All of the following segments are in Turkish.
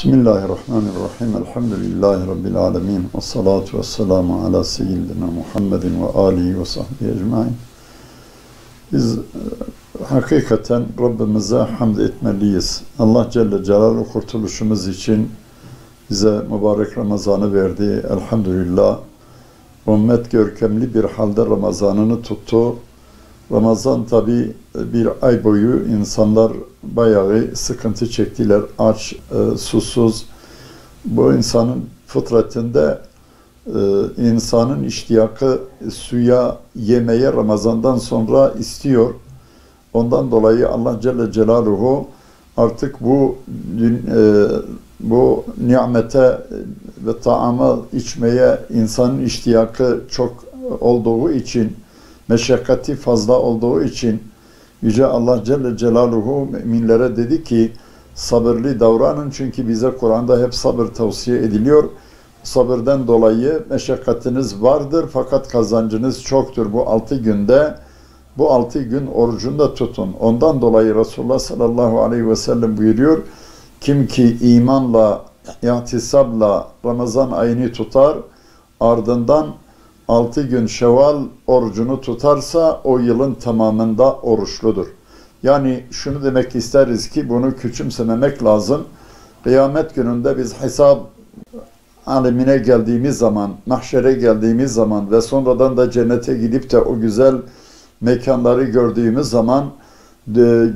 Bismillahirrahmanirrahim. Elhamdülillahi Rabbil alemin. Ve salatu ve selamu ala seyyidina Muhammedin ve alihi ve sahbihi ecmain. Biz hakikaten Rabbimize hamd etmeliyiz. Allah Celle Celaluhu kurtuluşumuz için bize mübarek Ramazan'ı verdi. Elhamdülillah. Ümmet görkemli bir halde Ramazan'ını tuttu. Ramazan tabi bir ay boyu insanlar bayağı sıkıntı çektiler. Aç, susuz. Bu insanın fıtratında insanın iştiyakı suya, yemeğe Ramazan'dan sonra istiyor. Ondan dolayı Allah Celle Celaluhu artık bu nimete ve taama içmeye insanın iştiyakı çok olduğu için, meşakkati fazla olduğu için Yüce Allah Celle Celaluhu müminlere dedi ki sabırlı davranın, çünkü bize Kur'an'da hep sabır tavsiye ediliyor. Sabırdan dolayı meşakkatiniz vardır fakat kazancınız çoktur. Bu 6 günde, bu 6 gün orucunu da tutun. Ondan dolayı Resulullah sallallahu aleyhi ve sellem buyuruyor, kim ki imanla, ihtisabla Ramazan ayını tutar, ardından 6 gün Şevval orucunu tutarsa o yılın tamamında oruçludur. Yani şunu demek isteriz ki bunu küçümsememek lazım. Kıyamet gününde biz hesap alemine geldiğimiz zaman, mahşere geldiğimiz zaman ve sonradan da cennete gidip de o güzel mekanları gördüğümüz zaman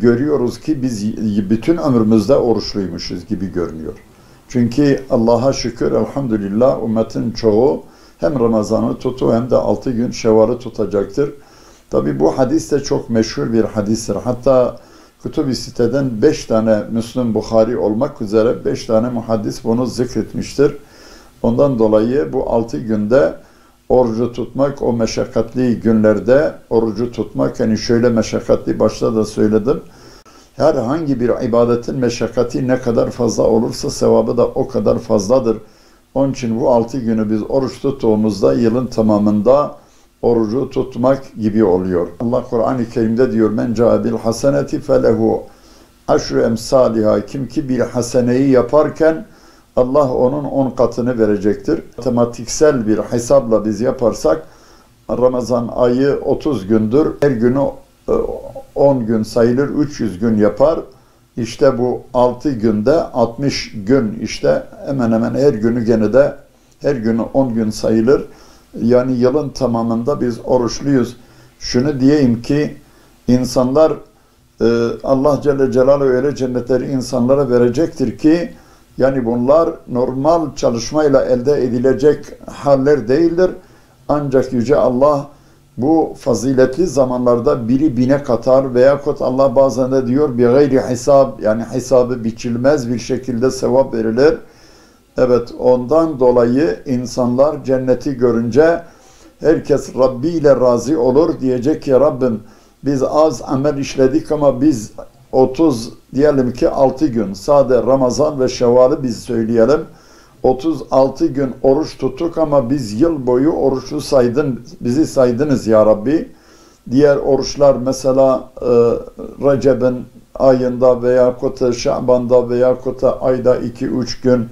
görüyoruz ki biz bütün ömrümüzde oruçluymuşuz gibi görünüyor. Çünkü Allah'a şükür elhamdülillah ümmetin çoğu hem Ramazan'ı tutu hem de 6 gün Şevval'i tutacaktır. Tabi bu hadis de çok meşhur bir hadistir. Hatta Kütüb-i Sitte'den 5 tane Müslüm, Bukhari olmak üzere 5 tane muhaddis bunu zikretmiştir. Ondan dolayı bu 6 günde orucu tutmak, o meşakkatli günlerde orucu tutmak, yani şöyle meşakkatli, başta da söyledim. Herhangi bir ibadetin meşakkati ne kadar fazla olursa sevabı da o kadar fazladır. Onun için bu 6 günü biz oruç tuttuğumuzda yılın tamamında orucu tutmak gibi oluyor. Allah Kur'an-ı Kerim'de diyor, men ca'a bil haseneti felehu aşru emsaliha, kim ki bir haseneyi yaparken Allah onun 10 katını verecektir. Matematiksel bir hesapla biz yaparsak Ramazan ayı 30 gündür. Her günü 10 gün sayılır, 300 gün yapar. İşte bu 6 günde 60 gün, işte hemen hemen her günü gene de her günü 10 gün sayılır. Yani yılın tamamında biz oruçluyuz. Şunu diyeyim ki insanlar, Allah Celle Celaluhu öyle cennetleri insanlara verecektir ki yani bunlar normal çalışmayla elde edilecek haller değildir. Ancak Yüce Allah bu faziletli zamanlarda biri bine katar veyahut Allah bazen de diyor bir gayri hesap, yani hesabı biçilmez bir şekilde sevap verilir. Evet, ondan dolayı insanlar cenneti görünce herkes Rabbi ile razı olur, diyecek ki Rabbim biz az amel işledik ama biz 30 diyelim ki 6 gün sade Ramazan ve Şevval'i biz söyleyelim. 36 gün oruç tuttuk ama biz yıl boyu oruçlu bizi saydınız ya Rabbi. Diğer oruçlar mesela Recep'in ayında veyahut Şaban'da veyahut ayda 2-3 gün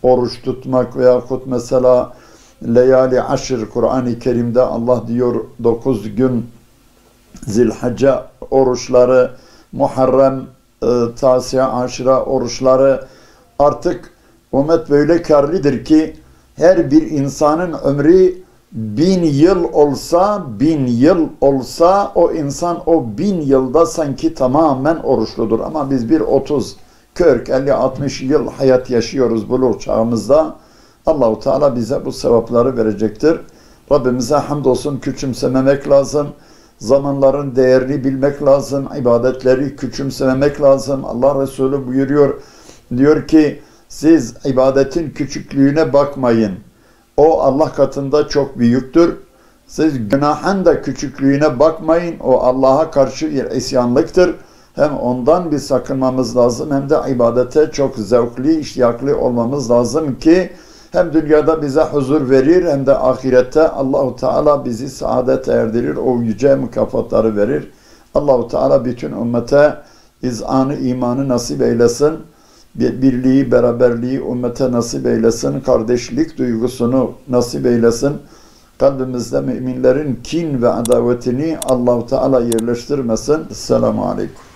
oruç tutmak veyahut mesela Leyali Aşr, Kur'an-ı Kerim'de Allah diyor 9 gün Zilhicce oruçları, Muharrem, Tasi'a, Aşra oruçları, artık ümmet böyle karlıdır ki her bir insanın ömrü 1000 yıl olsa o insan o 1000 yılda sanki tamamen oruçludur. Ama biz bir 30, 40, 50, 60 yıl hayat yaşıyoruz bulur çağımızda. Allahu Teala bize bu sevapları verecektir. Rabbimize hamdolsun, küçümsememek lazım. Zamanların değerini bilmek lazım. İbadetleri küçümsememek lazım. Allah Resulü buyuruyor, diyor ki siz ibadetin küçüklüğüne bakmayın. O Allah katında çok büyüktür. Siz günahın da küçüklüğüne bakmayın. O Allah'a karşı bir isyanlıktır. Hem ondan bir sakınmamız lazım hem de ibadete çok zevkli, iştiyaklı olmamız lazım ki hem dünyada bize huzur verir hem de ahirette Allahu Teala bizi saadete erdirir. O yüce mükafatları verir. Allahu Teala bütün ümmete izanı imanı nasip eylesin. birliği, beraberliği ümmete nasip eylesin. Kardeşlik duygusunu nasip eylesin. Kalbimizde müminlerin kin ve adavetini Allah-u Teala yerleştirmesin. Esselamu Aleyküm.